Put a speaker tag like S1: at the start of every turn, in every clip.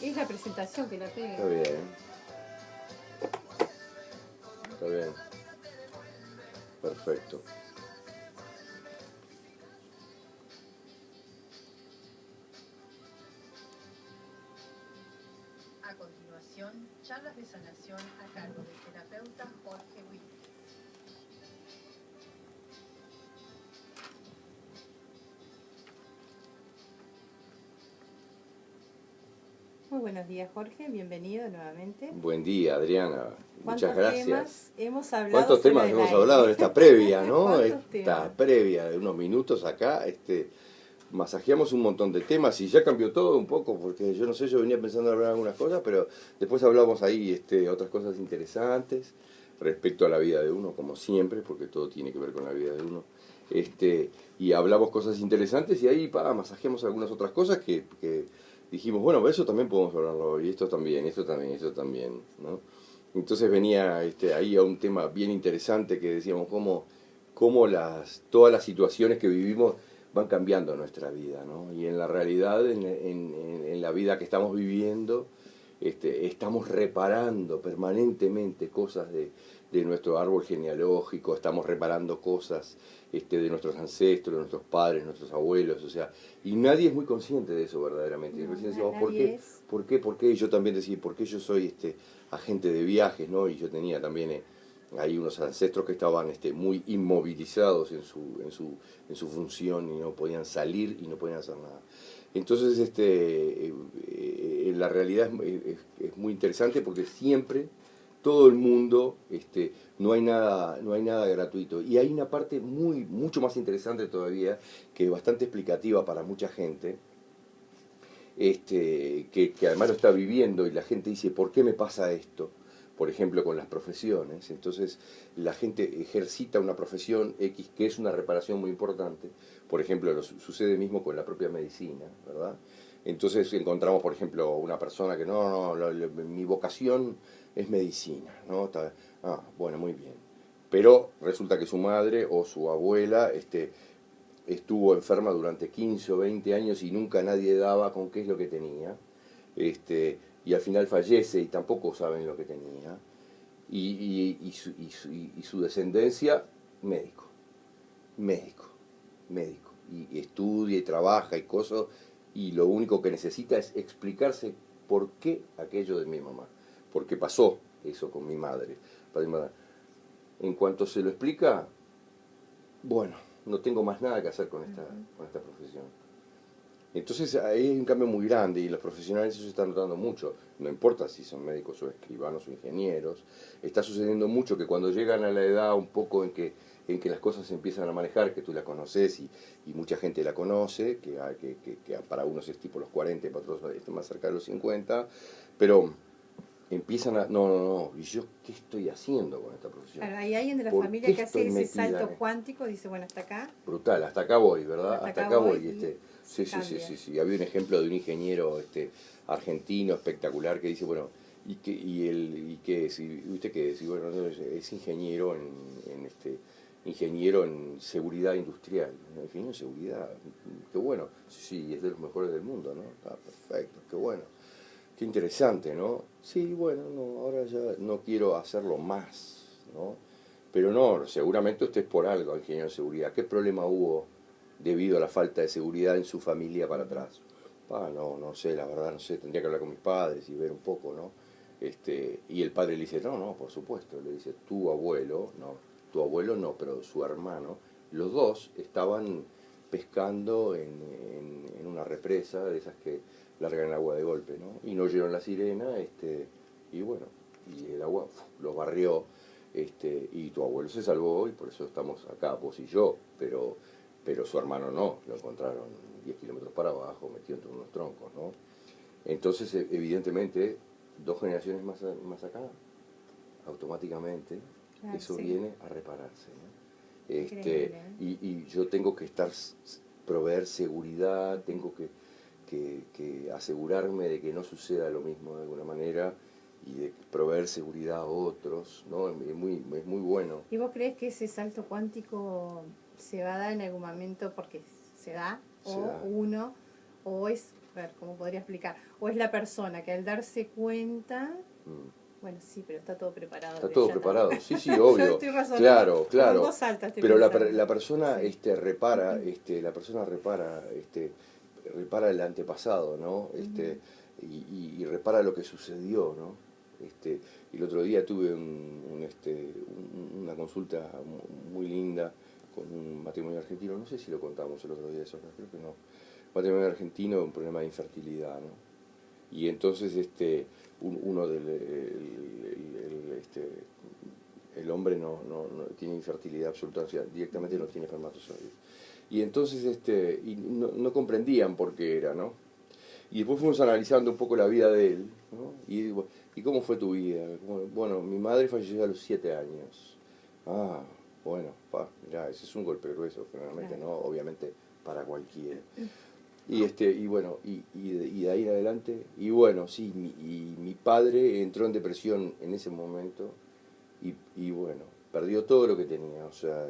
S1: Es la presentación que la pega.
S2: Está bien. Está bien. Perfecto.
S3: A continuación, charlas de sanación a cargo del terapeuta Jorge Witt.
S1: Muy buenos días, Jorge. Bienvenido nuevamente.
S2: Buen día, Adriana. Muchas gracias.
S1: Temas hemos hablado?
S2: ¿Cuántos temas hemos hablado en esta previa, no? Esta previa de unos minutos acá, masajeamos un montón de temas y ya cambió todo un poco, porque yo no sé, yo venía pensando en hablar algunas cosas, pero después hablamos ahí otras cosas interesantes respecto a la vida de uno, como siempre, porque todo tiene que ver con la vida de uno. Y hablamos cosas interesantes y ahí masajeamos algunas otras cosas que dijimos, bueno, eso también podemos hablarlo, y esto también, ¿no? Entonces venía ahí a un tema bien interesante que decíamos cómo todas las situaciones que vivimos van cambiando nuestra vida, ¿no? Y en la realidad, en la vida que estamos viviendo, estamos reparando permanentemente cosas de nuestro árbol genealógico, estamos reparando cosas de nuestros ancestros, de nuestros padres, nuestros abuelos, o sea, y nadie es muy consciente de eso verdaderamente.
S1: No,
S2: y recién decíamos, ¿por qué? Y yo también decía, ¿por qué yo soy agente de viajes, ¿no? Y yo tenía también hay unos ancestros que estaban muy inmovilizados en su función y no podían salir y no podían hacer nada. Entonces, la realidad es muy interesante porque siempre, todo el mundo, no hay nada gratuito. Y hay una parte mucho más interesante todavía, que es bastante explicativa para mucha gente, que además lo está viviendo y la gente dice, ¿por qué me pasa esto? Por ejemplo, con las profesiones. Entonces, la gente ejercita una profesión X, que es una reparación muy importante. Por ejemplo, sucede mismo con la propia medicina, ¿verdad? Entonces encontramos, por ejemplo, una persona que mi vocación es medicina, ¿no? Bueno, muy bien. Pero resulta que su madre o su abuela estuvo enferma durante 15 o 20 años y nunca nadie daba con qué es lo que tenía. Y al final fallece y tampoco saben lo que tenía. Y su descendencia, médico. Y estudia y trabaja y cosas, y lo único que necesita es explicarse por qué aquello de mi mamá. Porque pasó eso con mi madre. En cuanto se lo explica, bueno, no tengo más nada que hacer con esta profesión. Entonces ahí hay un cambio muy grande y los profesionales eso se están notando mucho. No importa si son médicos o escribanos o ingenieros. Está sucediendo mucho que cuando llegan a la edad un poco en que las cosas se empiezan a manejar, que tú la conoces y mucha gente la conoce, que para unos es tipo los 40, para otros es más cerca de los 50, pero empiezan a, no, ¿y yo qué estoy haciendo con esta profesión?
S1: Claro, hay alguien de la familia que hace ese salto cuántico, dice, bueno, hasta acá.
S2: Brutal, hasta acá voy, ¿verdad? Hasta acá voy. Sí. Había un ejemplo de un ingeniero argentino espectacular que dice, bueno, ¿y qué es? ¿Y usted qué es? Y bueno, es ingeniero ingeniero en seguridad industrial. Ingeniero en seguridad, qué bueno. Sí, es de los mejores del mundo, ¿no? Está perfecto, qué bueno. Qué interesante, ¿no? Sí, bueno, no, ahora ya no quiero hacerlo más, ¿no? Pero no, seguramente usted es por algo, ingeniero de seguridad. ¿Qué problema hubo debido a la falta de seguridad en su familia para atrás? No sé, la verdad no sé, tendría que hablar con mis padres y ver un poco, ¿no? Y el padre le dice, no, por supuesto, le dice, tu abuelo no, pero su hermano, los dos estaban pescando en una represa de esas que largan el agua de golpe, ¿no? Y no oyeron la sirena, y bueno, y el agua los barrió, y tu abuelo se salvó y por eso estamos acá, vos y yo, pero su hermano no, lo encontraron 10 kilómetros para abajo, metido entre unos troncos, ¿no? Entonces, evidentemente, 2 generaciones más acá, automáticamente, eso viene a repararse, ¿no? Y yo tengo que proveer seguridad, tengo que asegurarme de que no suceda lo mismo de alguna manera y de proveer seguridad a otros, ¿no? Es muy bueno.
S1: ¿Y vos crees que ese salto cuántico se va a dar en algún momento porque se da, o es a ver, ¿cómo podría explicar? ¿O es la persona que al darse cuenta, bueno, sí, pero está todo preparado?
S2: Está
S1: que
S2: todo
S1: ya
S2: preparado, sí, sí,
S1: Yo
S2: obvio.
S1: estoy razonando
S2: Claro,
S1: como en
S2: claro.
S1: voz alta, estoy
S2: Pero
S1: pensando.
S2: la persona
S1: Sí.
S2: repara, la persona repara, repara el antepasado, ¿no? Y repara lo que sucedió, ¿no? Y el otro día tuve una consulta muy linda con un matrimonio argentino, no sé si lo contamos el otro día, eso creo que no. Matrimonio argentino, un problema de infertilidad, ¿no? Y entonces uno del el hombre no tiene infertilidad absoluta, o sea, directamente no tiene espermatozoides. Y entonces no comprendían por qué era, ¿no? Y después fuimos analizando un poco la vida de él, ¿no? ¿Y cómo fue tu vida? Bueno, mi madre falleció a los 7 años. Ah, bueno, mirá, ese es un golpe grueso, generalmente, ¿no? Obviamente para cualquiera. Y bueno, de ahí en adelante, y bueno, sí, mi padre entró en depresión en ese momento, y bueno, perdió todo lo que tenía, o sea,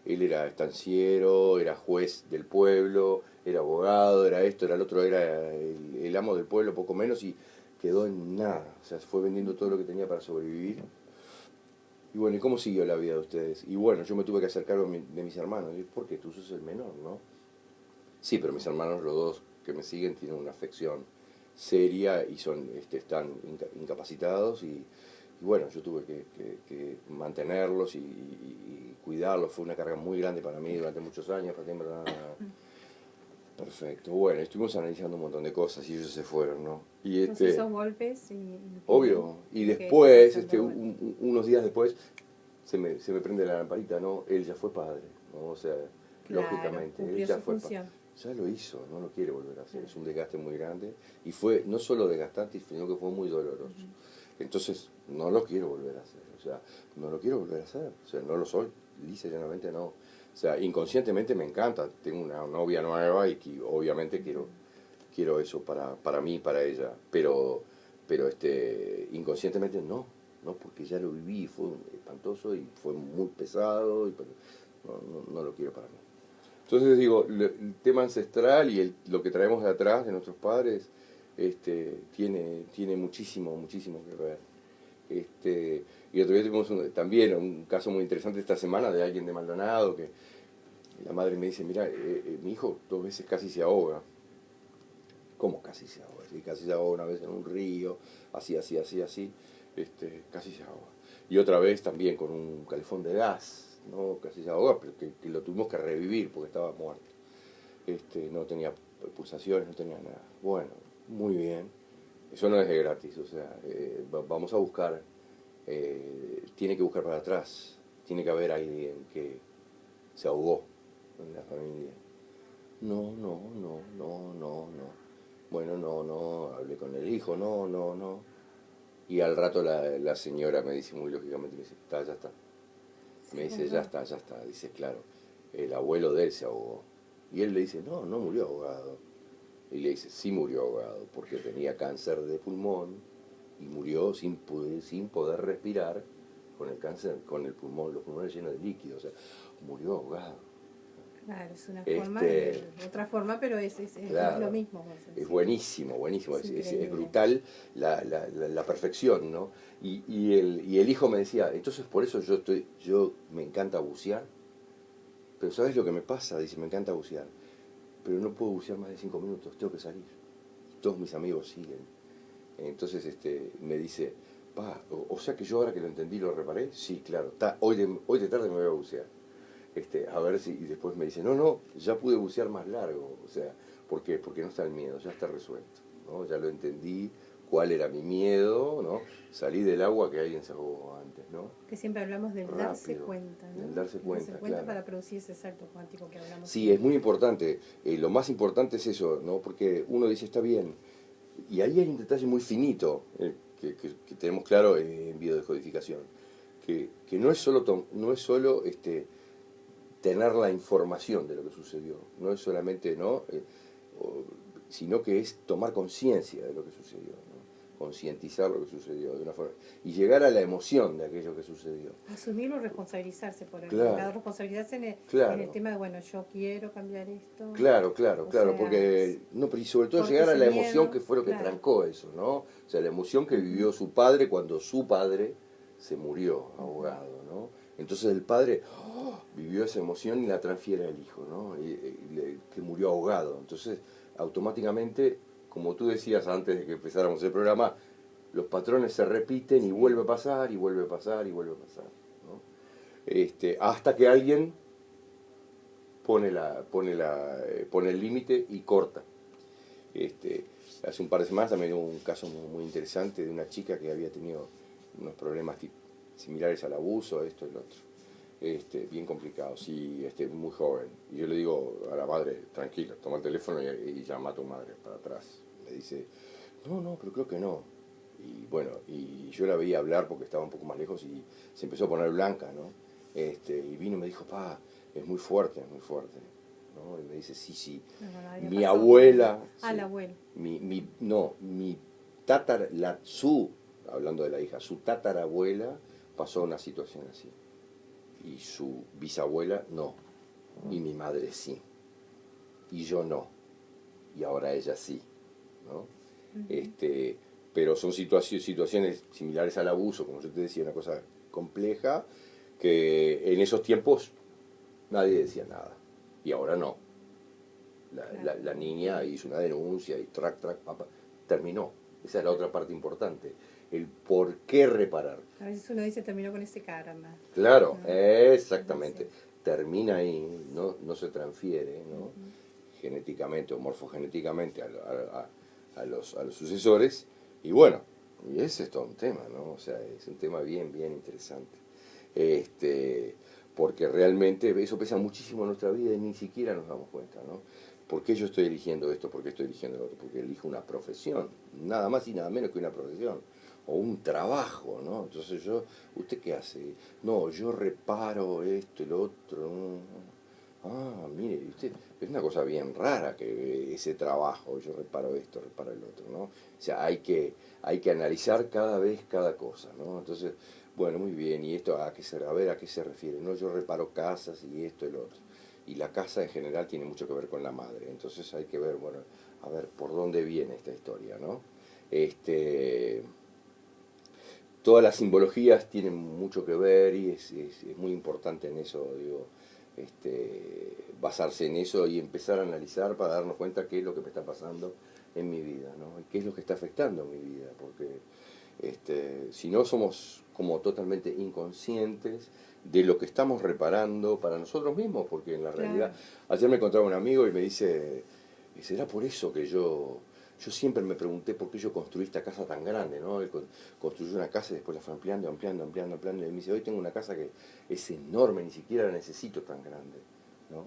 S2: él era estanciero, era juez del pueblo, era abogado, era esto, era el otro, era el amo del pueblo, poco menos, y quedó en nada, o sea, fue vendiendo todo lo que tenía para sobrevivir. Y bueno, ¿y cómo siguió la vida de ustedes? Y bueno, yo me tuve que hacer cargo de mis hermanos, porque tú sos el menor, ¿no? Sí, pero mis hermanos, los dos que me siguen, tienen una afección seria y están incapacitados, y bueno, yo tuve que mantenerlos y cuidarlos. Fue una carga muy grande para mí durante muchos años. Perfecto. Bueno, estuvimos analizando un montón de cosas y ellos se fueron, ¿no? Y
S1: Entonces esos golpes...
S2: obvio. Y después, unos días después, se me prende la lamparita, ¿no? Él ya fue padre, ¿no? O sea,
S1: claro,
S2: lógicamente, él
S1: cumplió
S2: ya
S1: su
S2: fue
S1: función.
S2: ya lo hizo, no lo quiere volver a hacer. Es un desgaste muy grande y fue no solo desgastante, sino que fue muy doloroso. Entonces, no lo quiero volver a hacer, o sea, no lo quiero volver a hacer, o sea, no lo soy, lisa y llanamente no. O sea, inconscientemente me encanta, tengo una novia nueva y que obviamente quiero eso para mí, para ella, pero inconscientemente no, porque ya lo viví, fue espantoso y fue muy pesado, y no lo quiero para mí. Entonces digo, el tema ancestral y lo que traemos de atrás de nuestros padres tiene muchísimo que ver. Y otro día tuvimos también un caso muy interesante esta semana de alguien de Maldonado, que la madre me dice, mira, mi hijo 2 veces casi se ahoga. ¿Cómo casi se ahoga? Sí, casi se ahoga una vez en un río, así, casi se ahoga. Y otra vez también con un calefón de gas, ¿no? Casi se ahoga, pero que lo tuvimos que revivir porque estaba muerto. No tenía pulsaciones, no tenía nada. Bueno, muy bien. Eso no es de gratis, o sea, vamos a buscar, tiene que buscar para atrás, tiene que haber alguien que se ahogó en la familia. No. Bueno, no, hablé con el hijo, no. Y al rato la señora me dice muy lógicamente, me dice, ya está. Me dice, ya está. Dice, claro, el abuelo de él se ahogó. Y él le dice, no murió ahogado. Y le dice, sí murió ahogado, porque tenía cáncer de pulmón y murió sin poder respirar con el cáncer, con el pulmón, los pulmones llenos de líquido. O sea, murió ahogado.
S1: Claro, es una forma, otra forma, pero
S2: claro,
S1: es lo mismo.
S2: Es buenísimo, es brutal la perfección, ¿no? Y el hijo me decía, entonces por eso yo me encanta bucear, pero ¿sabes lo que me pasa? Dice, me encanta bucear, pero no puedo bucear más de 5 minutos, tengo que salir. Y todos mis amigos siguen. Entonces me dice, o sea que yo ahora que lo entendí lo reparé, sí, claro, hoy de tarde me voy a bucear. A ver si, y después me dice, no, ya pude bucear más largo, o sea, ¿por qué? Porque no está el miedo, ya está resuelto, ¿no? Ya lo entendí, cuál era mi miedo, ¿no? Salí del agua que alguien se ahogó antes, ¿no?
S1: Que siempre hablamos del
S2: rápido,
S1: darse cuenta, ¿no?
S2: Del darse cuenta, claro.
S1: Para producir ese salto cuántico que hablamos.
S2: Sí, es muy importante, lo más importante es eso, ¿no? Porque uno dice, está bien, y ahí hay un detalle muy finito, que tenemos claro en biodescodificación, que no es solo tener la información de lo que sucedió, no es solamente, ¿no? Sino que es tomar conciencia de lo que sucedió, ¿no? concientizar lo que sucedió de una forma y llegar a la emoción de aquello que sucedió.
S1: Asumirlo y responsabilizarse por el
S2: Claro.
S1: pecado, responsabilizarse en
S2: Claro.
S1: el tema de, bueno, yo quiero cambiar esto.
S2: Claro,
S1: O sea,
S2: porque no, pero y sobre todo
S1: porque
S2: llegar a
S1: ese
S2: la emoción
S1: miedo,
S2: que fue lo que
S1: claro.
S2: trancó eso, ¿no? O sea, la emoción que vivió su padre cuando su padre se murió ahogado, ¿no? Entonces el padre vivió esa emoción y la transfiere al hijo, ¿no? Que murió ahogado. Entonces, automáticamente, como tú decías antes de que empezáramos el programa, los patrones se repiten y vuelve a pasar, y vuelve a pasar, y vuelve a pasar, ¿no? Hasta que alguien pone el límite y corta. Hace un par de semanas también hubo un caso muy interesante de una chica que había tenido unos problemas similares al abuso, esto y lo otro. Bien complicado, sí, muy joven. Y yo le digo a la madre, tranquila, toma el teléfono y llama a tu madre para atrás. Me dice, no, pero creo que no. Y bueno, y yo la veía hablar porque estaba un poco más lejos y se empezó a poner blanca, ¿no? Y vino y me dijo, es muy fuerte, ¿no? Y me dice, sí,
S1: No,
S2: mi abuela...
S1: Ah, la abuela.
S2: Hablando de la hija, su tatarabuela pasó una situación así. Y su bisabuela no. Y mi madre sí. Y yo no. Y ahora ella sí, ¿no? Pero son situaciones similares al abuso, como yo te decía, una cosa compleja, que en esos tiempos nadie decía nada. Y ahora no. La niña hizo una denuncia y papá, terminó. Esa es la otra parte importante. El por qué reparar.
S1: A veces uno dice, terminó con ese karma.
S2: Claro,
S1: ¿No?
S2: exactamente.
S1: Sí.
S2: Termina ahí, no se transfiere, ¿no? Genéticamente o morfogenéticamente a los sucesores. Y bueno, y ese es todo un tema, ¿no? O sea, es un tema bien interesante. Porque realmente eso pesa muchísimo en nuestra vida y ni siquiera nos damos cuenta, ¿no? ¿Por qué yo estoy eligiendo esto? ¿Por qué estoy eligiendo lo otro? Porque elijo una profesión, nada más y nada menos que una profesión, o un trabajo, ¿no? Entonces ¿usted qué hace? No, yo reparo esto y lo otro. Mire, usted, es una cosa bien rara que ese trabajo, yo reparo esto, reparo el otro, ¿no? O sea, hay que analizar cada vez cada cosa, ¿no? Entonces, bueno, muy bien, ¿y esto a qué se refiere? No, yo reparo casas y esto y lo otro. Y la casa en general tiene mucho que ver con la madre, entonces hay que ver, bueno, a ver por dónde viene esta historia, ¿no? Todas las simbologías tienen mucho que ver y es muy importante en eso, digo, basarse en eso y empezar a analizar para darnos cuenta qué es lo que me está pasando en mi vida, ¿no? Y qué es lo que está afectando mi vida, porque si no somos como totalmente inconscientes de lo que estamos reparando para nosotros mismos, porque en la realidad, ayer me encontraba un amigo y me dice, ¿será por eso que yo siempre me pregunté por qué yo construí esta casa tan grande, ¿no? Él construyó una casa y después la fue ampliando, y me dice, hoy tengo una casa que es enorme, ni siquiera la necesito tan grande, ¿no?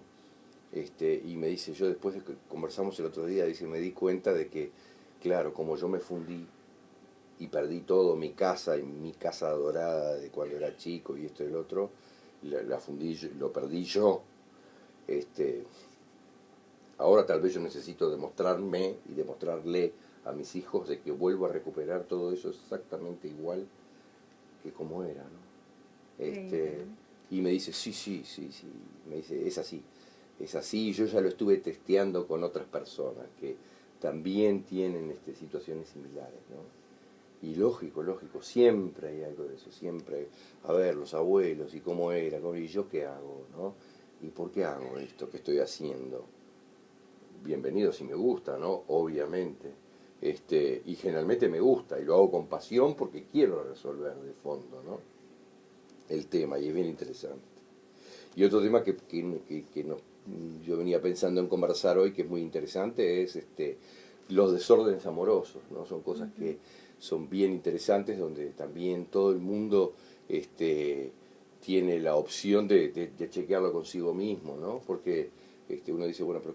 S2: Y me dice, yo después de que conversamos el otro día, dice, me di cuenta de que, claro, como yo me fundí y perdí todo, mi casa y mi casa adorada de cuando era chico y esto y el otro, la fundí, lo perdí yo, ahora tal vez yo necesito demostrarme y demostrarle a mis hijos de que vuelvo a recuperar todo eso exactamente igual que como era, ¿no? Y me dice, sí, me dice, es así, y yo ya lo estuve testeando con otras personas que también tienen situaciones similares, ¿no? Y lógico, siempre hay algo de eso, siempre, a ver, los abuelos y cómo era, y yo qué hago, ¿no? ¿Y por qué hago esto? ¿Qué estoy haciendo? Bienvenido si me gusta, ¿no? Obviamente. Y generalmente me gusta, y lo hago con pasión porque quiero resolver de fondo, ¿no? El tema, y es bien interesante. Y otro tema que yo venía pensando en conversar hoy, que es muy interesante, es los desórdenes amorosos, ¿no? Son cosas que son bien interesantes, donde también todo el mundo tiene la opción de chequearlo consigo mismo, ¿no? Porque uno dice, bueno, pero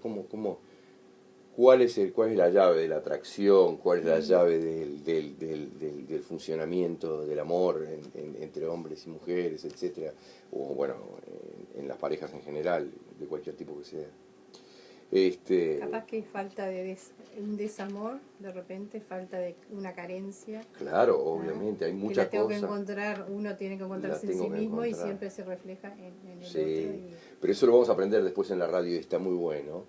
S2: ¿cuál es la llave de la atracción? ¿Cuál es la llave del funcionamiento del amor entre hombres y mujeres, etcétera? O bueno, en las parejas en general, de cualquier tipo que sea.
S1: Capaz que falta de un desamor, de repente, falta de una carencia.
S2: Claro, obviamente, hay muchas
S1: que la tengo
S2: cosas.
S1: Que encontrar, uno tiene que encontrarse en sí mismo y siempre se refleja en el
S2: sí,
S1: otro.
S2: pero eso lo vamos a aprender después en la radio y está muy bueno.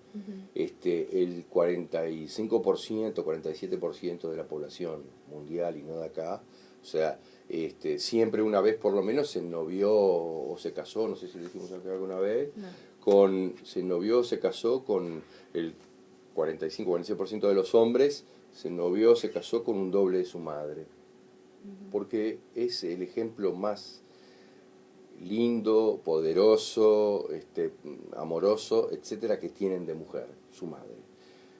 S2: El 45%, 47% de la población mundial y no de acá, o sea, siempre una vez por lo menos se novió o se casó, no sé si lo dijimos acá alguna vez, se novió o se casó con el 45-46% de los hombres, se novió o se casó con un doble de su madre. Porque es el ejemplo más lindo, poderoso, amoroso, etcétera, que tienen de mujer, su madre.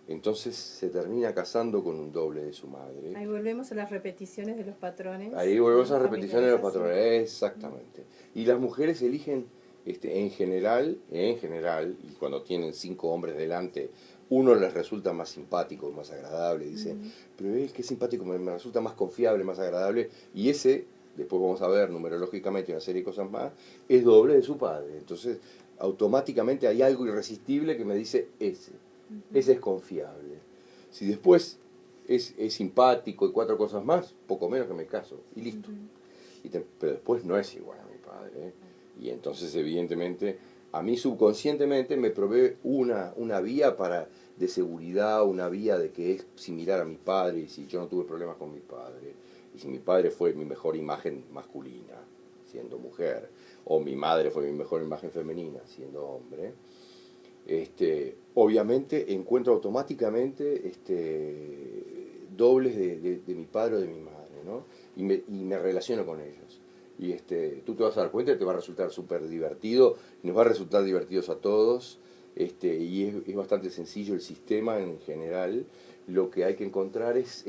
S2: Entonces se termina casando con un doble de su madre.
S1: Ahí volvemos a las repeticiones de los patrones.
S2: Ahí volvemos a las repeticiones de los patrones, exactamente. Y las mujeres eligen, en general, y cuando tienen 5 hombres delante, uno les resulta más simpático, más agradable, dicen, pero es que simpático, me resulta más confiable, más agradable, y ese, después vamos a ver numerológicamente una serie de cosas más, es doble de su padre. Entonces, automáticamente hay algo irresistible que me dice ese es confiable. Si después es simpático y 4 cosas más, poco menos que me caso, y listo. Pero después no es igual a mi padre, y entonces evidentemente a mí subconscientemente me provee una vía de seguridad, una vía de que es similar a mi padre, y si yo no tuve problemas con mi padre, y si mi padre fue mi mejor imagen masculina, siendo mujer, o mi madre fue mi mejor imagen femenina, siendo hombre, obviamente encuentro automáticamente dobles de mi padre o de mi madre, ¿no? Y me relaciono con ellos. Y tú te vas a dar cuenta, te va a resultar súper divertido, nos va a resultar divertidos a todos, y es bastante sencillo el sistema en general. Lo que hay que encontrar es,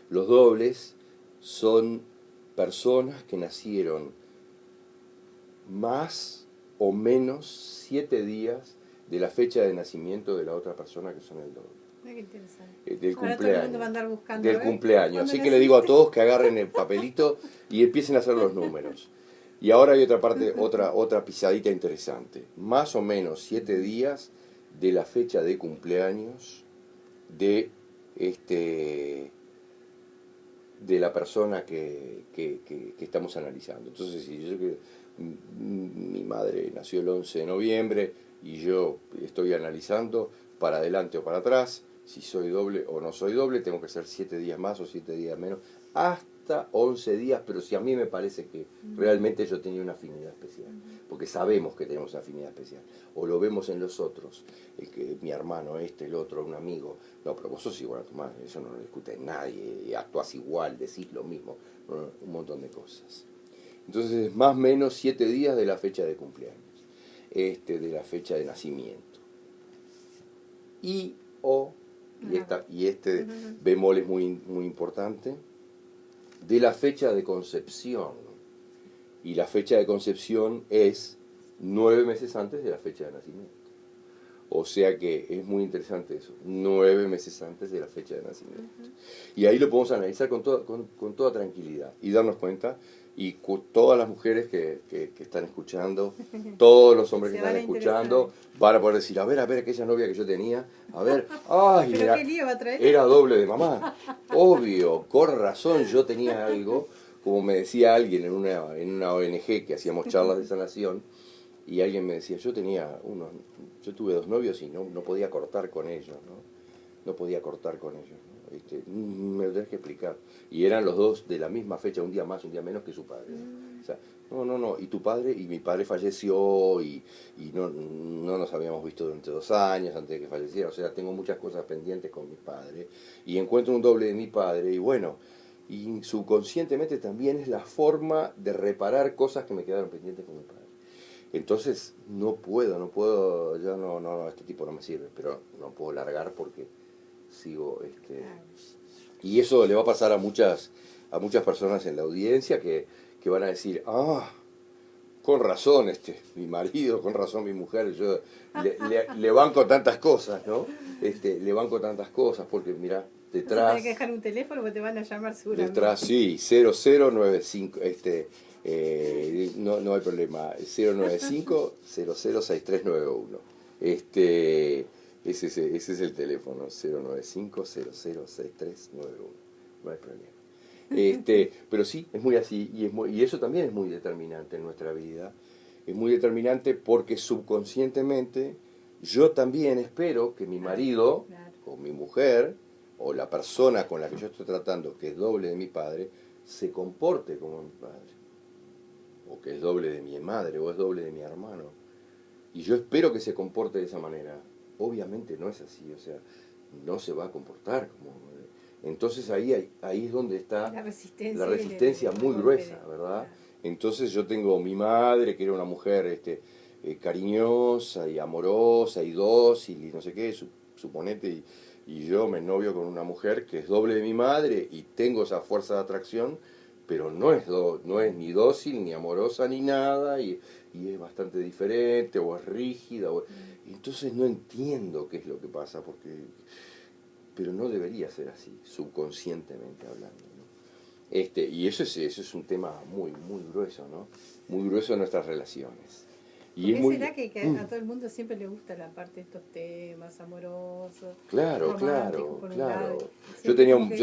S2: los dobles son personas que nacieron más o menos 7 días de la fecha de nacimiento de la otra persona, que son el doble.
S1: Qué interesante.
S2: Del
S1: Ahora
S2: cumpleaños.
S1: todo el mundo va a andar buscando,
S2: del cumpleaños. Así que le digo a todos que agarren el papelito y empiecen a hacer los números. Y ahora hay otra pisadita interesante. Más o menos 7 días de la fecha de cumpleaños de la persona que estamos analizando. Entonces, si yo que mi madre nació el 11 de noviembre y yo estoy analizando para adelante o para atrás, si soy doble o no soy doble, tengo que ser 7 días más o 7 días menos, hasta 11 días, pero si a mí me parece que realmente yo tenía una afinidad especial, porque sabemos que tenemos una afinidad especial, o lo vemos en los otros, mi hermano, el otro, un amigo, no, pero vos sos igual a tu madre, eso no lo discute nadie, actuás igual, decís lo mismo, un montón de cosas. Entonces, más o menos 7 días de la fecha de cumpleaños, de la fecha de nacimiento. Y bemol es muy, muy importante, de la fecha de concepción. Y la fecha de concepción es 9 meses antes de la fecha de nacimiento. O sea que es muy interesante eso, 9 meses antes de la fecha de nacimiento. Y ahí lo podemos analizar con toda tranquilidad y darnos cuenta, y todas las mujeres que están escuchando, todos los hombres que están escuchando, van a poder decir, a ver, aquella novia que yo tenía, a ver, ay,
S1: ¿pero qué lío va a traer?
S2: Era doble de mamá, obvio, con razón yo tenía algo, como me decía alguien en una ONG que hacíamos charlas de sanación, y alguien me decía, yo tuve 2 novios y no podía cortar con ellos, no podía cortar con ellos, ¿no? Me lo tenés que explicar. Y eran los 2 de la misma fecha, un día más, un día menos que su padre, ¿no? O sea, no, y tu padre, y mi padre falleció, y no nos habíamos visto durante 2 años antes de que falleciera, o sea, tengo muchas cosas pendientes con mi padre, y encuentro un doble de mi padre, y bueno, y subconscientemente también es la forma de reparar cosas que me quedaron pendientes con mi padre. Entonces no puedo, ya no, este tipo no me sirve, pero no puedo largar porque sigo, y eso le va a pasar a muchas personas en la audiencia que van a decir, con razón mi marido, con razón mi mujer, yo le banco tantas cosas, ¿no? Le banco tantas cosas porque mira, detrás...
S1: Tienes que dejar un teléfono porque te van a llamar seguramente.
S2: Detrás, sí, 0095, no hay problema, 095-006391. Ese es el teléfono, 095-006391. No hay problema. Pero sí, es muy así, y eso también es muy determinante en nuestra vida. Es muy determinante porque subconscientemente yo también espero que mi marido, o mi mujer, o la persona con la que yo estoy tratando, que es doble de mi padre, se comporte como mi padre. O que es doble de mi madre, o es doble de mi hermano. Y yo espero que se comporte de esa manera. Obviamente no es así, o sea, no se va a comportar como... Entonces ahí es donde está la resistencia muy gruesa, ¿verdad? Entonces yo tengo mi madre, que era una mujer cariñosa y amorosa y dócil y no sé qué, suponete, y yo me novio con una mujer que es doble de mi madre y tengo esa fuerza de atracción, pero no es ni dócil, ni amorosa, ni nada, y es bastante diferente, o es rígida, entonces no entiendo qué es lo que pasa, pero no debería ser así, subconscientemente hablando, ¿no? Y eso es un tema muy, muy grueso, ¿no? Muy grueso en nuestras relaciones.
S1: ¿Por qué será que a todo el mundo siempre le gusta la parte de estos temas amorosos?
S2: Claro. Yo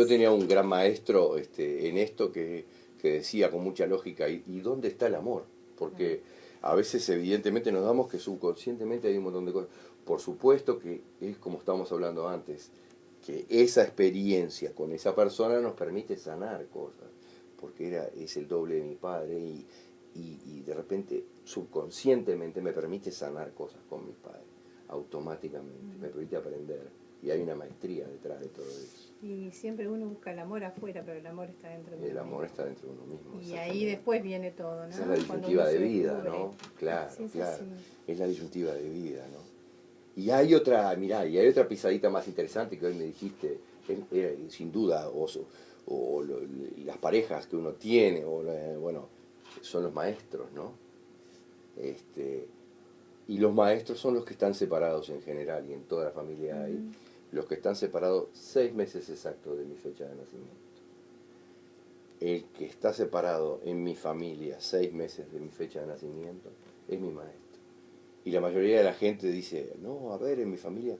S2: tenía un gran maestro en esto que decía con mucha lógica, ¿y dónde está el amor? Porque a veces evidentemente nos damos que subconscientemente hay un montón de cosas. Por supuesto que es como estábamos hablando antes, que esa experiencia con esa persona nos permite sanar cosas, porque es el doble de mi padre y de repente subconscientemente me permite sanar cosas con mi padre, automáticamente, me permite aprender, y hay una maestría detrás de todo eso.
S1: Y siempre uno busca el amor afuera, pero el amor está dentro de uno mismo.
S2: El amor está dentro de uno mismo.
S1: Y ahí después viene todo, ¿no?
S2: Esa es la disyuntiva de vida,
S1: descubre.
S2: ¿no? Claro,
S1: Sí,
S2: claro.
S1: Sí.
S2: Es la disyuntiva de vida, ¿no? Y hay otra pisadita más interesante que hoy me dijiste, sin duda, las parejas que uno tiene, bueno, son los maestros, ¿no? Y los maestros son los que están separados en general, y en toda la familia hay, los que están separados 6 meses exactos de mi fecha de nacimiento. El que está separado en mi familia 6 meses de mi fecha de nacimiento es mi maestro. Y la mayoría de la gente dice, no, a ver, en mi familia,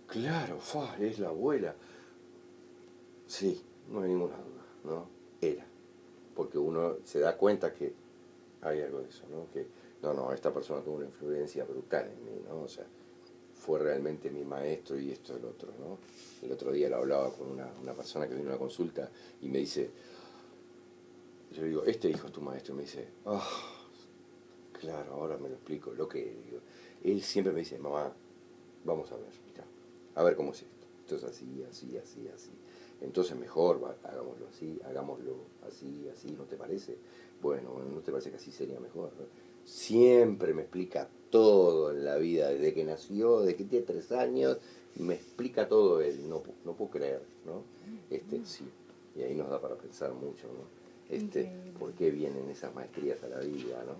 S2: claro, es la abuela. Sí, no hay ninguna duda, ¿no? Era. Porque uno se da cuenta que hay algo de eso, ¿no? Que, esta persona tuvo una influencia brutal en mí, ¿no? O sea, fue realmente mi maestro y esto el otro, ¿no? El otro día lo hablaba con una persona que vino a una consulta y me dice, yo le digo, este hijo es tu maestro, y me dice, claro, ahora me lo explico, lo que digo. Él siempre me dice, mamá, vamos a ver, mirá, a ver cómo es esto. Esto es así. Entonces mejor, hagámoslo así, ¿no te parece? Bueno, ¿no te parece que así sería mejor? ¿No? Siempre me explica todo en la vida, desde que nació, desde que tiene 3 años, me explica todo él, no puedo creer, ¿no? Sí, y ahí nos da para pensar mucho, ¿no? ¿Por qué vienen esas maestrías a la vida, ¿no?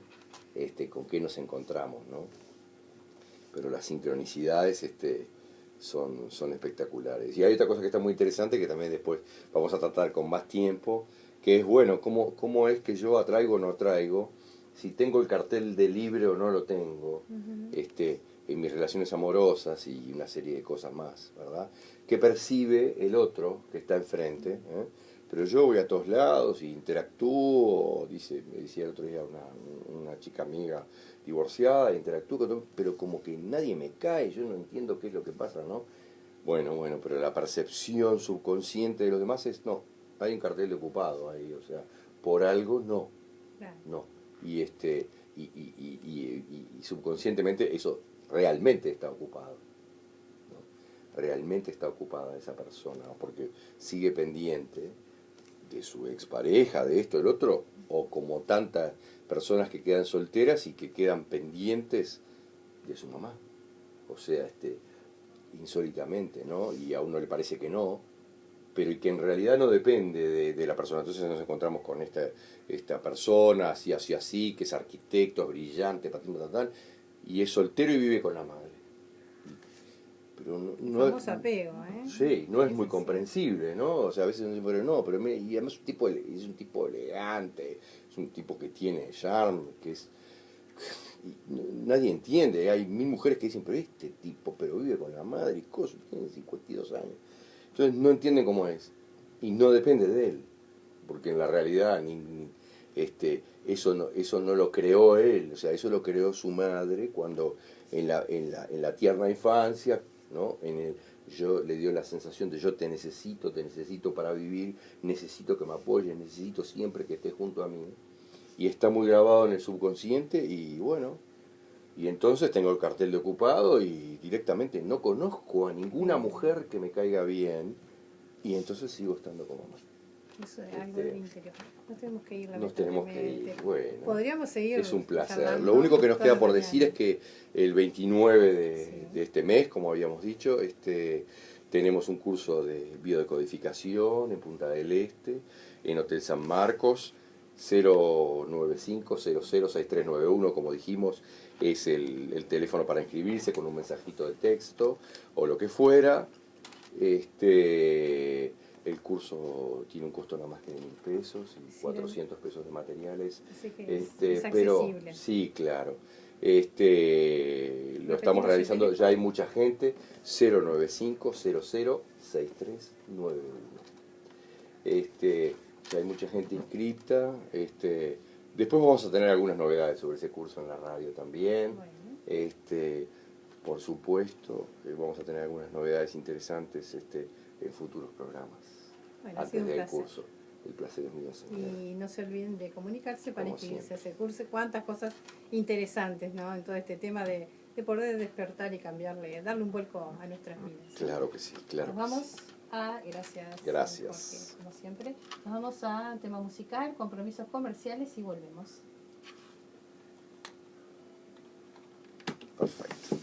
S2: ¿Con qué nos encontramos, ¿no? Pero las sincronicidades, son espectaculares. Y hay otra cosa que está muy interesante, que también después vamos a tratar con más tiempo, que es, bueno, cómo es que yo atraigo o no atraigo, si tengo el cartel de libre o no lo tengo, en mis relaciones amorosas y una serie de cosas más, ¿verdad? Que percibe el otro que está enfrente, pero yo voy a todos lados y interactúo, me decía el otro día una chica amiga divorciada, interactúo con todo, pero como que nadie me cae, yo no entiendo qué es lo que pasa, ¿no? Bueno, pero la percepción subconsciente de los demás es, no, hay un cartel de ocupado ahí, o sea, por algo no,
S1: Claro.
S2: no. Y subconscientemente eso realmente está ocupado, ¿no? Realmente está ocupada esa persona, porque sigue pendiente de su expareja, de esto, del otro, o como tantas personas que quedan solteras y que quedan pendientes de su mamá. O sea, insólitamente, ¿no? Y a uno le parece que no, pero y que en realidad no depende de la persona. Entonces nos encontramos con esta persona, así, que es arquitecto, es brillante, patín, y es soltero y vive con la madre. Pero no
S1: famoso apego, ¿eh?
S2: Sí, no es muy comprensible, ¿no? O sea, a veces uno dice, y además es un tipo elegante, es un tipo que tiene charme, que es nadie entiende. Hay 1000 mujeres que dicen, pero este tipo, pero vive con la madre y cosas, tiene 52 años. Entonces no entienden cómo es. Y no depende de él. Porque en la realidad eso no lo creó él, o sea, eso lo creó su madre cuando en la tierna infancia, ¿no? Yo le dio la sensación de yo te necesito para vivir, necesito que me apoyes, necesito siempre que estés junto a mí. Y está muy grabado en el subconsciente y bueno, y entonces tengo el cartel de ocupado y directamente no conozco a ninguna mujer que me caiga bien y entonces sigo estando como mamá.
S1: Eso es algo del interior. Nos tenemos que ir,
S2: Nos tenemos que ir, bueno.
S1: Podríamos seguir.
S2: Es un placer.
S1: Charlando
S2: Lo único que nos
S1: toda
S2: queda
S1: la
S2: por
S1: mañana.
S2: decir es que el 29
S1: Sí.
S2: de este mes, como habíamos dicho, tenemos un curso de biodecodificación en Punta del Este, en Hotel San Marcos, 095-006391, como dijimos, es el teléfono para inscribirse con un mensajito de texto o lo que fuera. El curso tiene un costo nada más que de 1.000 pesos y
S1: Sí,
S2: 400 pesos de materiales.
S1: Así que es
S2: Pero
S1: accesible.
S2: sí, claro. Lo estamos
S1: Repetimos
S2: realizando,
S1: el
S2: ya hay
S1: teléfono.
S2: mucha gente, 095-006391. Ya hay mucha gente inscrita. Después vamos a tener algunas novedades sobre ese curso en la radio también.
S1: Bueno.
S2: Por supuesto, vamos a tener algunas novedades interesantes en futuros programas.
S1: Bueno, ha sido
S2: Antes
S1: un
S2: del
S1: placer.
S2: curso. El placer es mío, señora.
S1: Y no se olviden de comunicarse para
S2: Como
S1: inscribirse a ese curso. Cuántas cosas interesantes, ¿no? En todo este tema de poder despertar y cambiarle, darle un vuelco a nuestras vidas.
S2: Claro que sí, claro.
S1: Nos
S2: que
S1: vamos
S2: sí.
S1: a, gracias,
S2: Gracias.
S1: Jorge, como siempre. Nos vamos a tema musical, compromisos comerciales y volvemos.
S2: Perfecto.